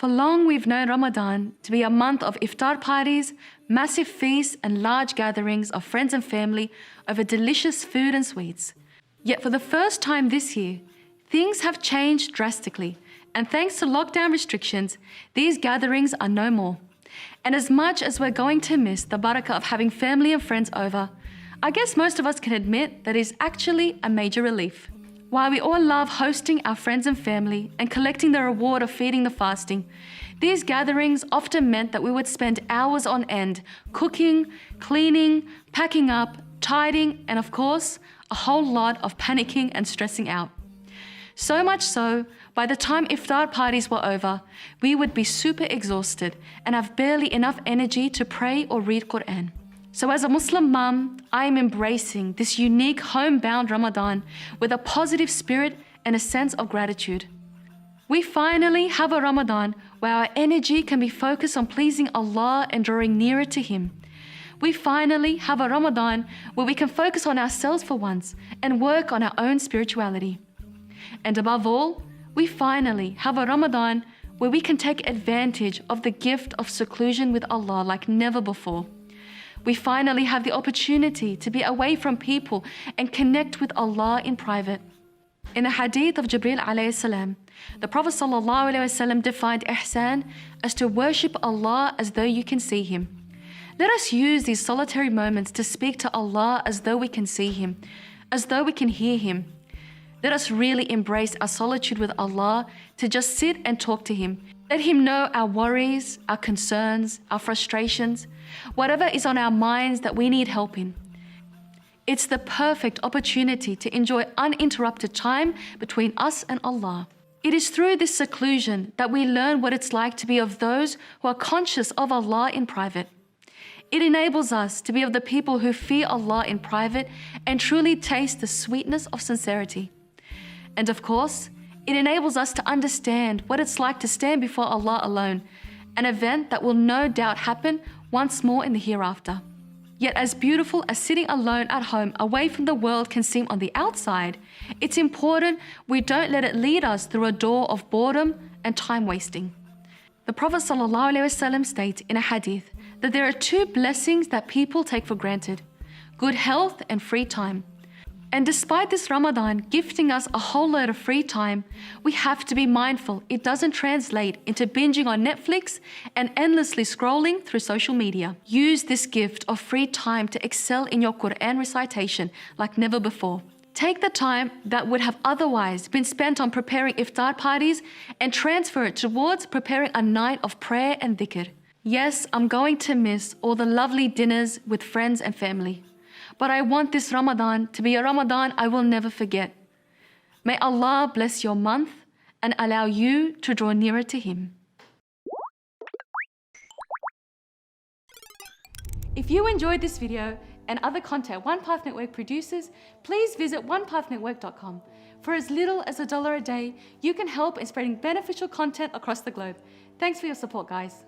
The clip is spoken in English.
For long we've known Ramadan to be a month of iftar parties, massive feasts and large gatherings of friends and family over delicious food and sweets. Yet for the first time this year, things have changed drastically, and thanks to lockdown restrictions, these gatherings are no more. And as much as we're going to miss the barakah of having family and friends over, I guess most of us can admit that is actually a major relief. While we all love hosting our friends and family and collecting the reward of feeding the fasting, these gatherings often meant that we would spend hours on end cooking, cleaning, packing up, tidying, and of course, a whole lot of panicking and stressing out. So much so, by the time iftar parties were over, we would be super exhausted and have barely enough energy to pray or read Quran. So as a Muslim mum, I am embracing this unique homebound Ramadan with a positive spirit and a sense of gratitude. We finally have a Ramadan where our energy can be focused on pleasing Allah and drawing nearer to Him. We finally have a Ramadan where we can focus on ourselves for once and work on our own spirituality. And above all, we finally have a Ramadan where we can take advantage of the gift of seclusion with Allah like never before. We finally have the opportunity to be away from people and connect with Allah in private. In the hadith of Jibreel alayhi salam, the Prophet sallallahu alayhi wasallam defined ihsan as to worship Allah as though you can see Him. Let us use these solitary moments to speak to Allah as though we can see Him, as though we can hear Him. Let us really embrace our solitude with Allah to just sit and talk to Him. Let Him know our worries, our concerns, our frustrations, whatever is on our minds that we need help in. It's the perfect opportunity to enjoy uninterrupted time between us and Allah. It is through this seclusion that we learn what it's like to be of those who are conscious of Allah in private. It enables us to be of the people who fear Allah in private and truly taste the sweetness of sincerity. And of course, it enables us to understand what it's like to stand before Allah alone, an event that will no doubt happen once more in the hereafter. Yet as beautiful as sitting alone at home away from the world can seem on the outside, it's important we don't let it lead us through a door of boredom and time wasting. The Prophet ﷺ states in a hadith that there are two blessings that people take for granted: good health and free time. And despite this Ramadan gifting us a whole load of free time, we have to be mindful it doesn't translate into binging on Netflix and endlessly scrolling through social media. Use this gift of free time to excel in your Quran recitation like never before. Take the time that would have otherwise been spent on preparing iftar parties and transfer it towards preparing a night of prayer and dhikr. Yes, I'm going to miss all the lovely dinners with friends and family. But I want this Ramadan to be a Ramadan I will never forget. May Allah bless your month and allow you to draw nearer to Him. If you enjoyed this video and other content One Path Network produces, please visit onepathnetwork.com. For as little as $1 a day, you can help in spreading beneficial content across the globe. Thanks for your support, guys.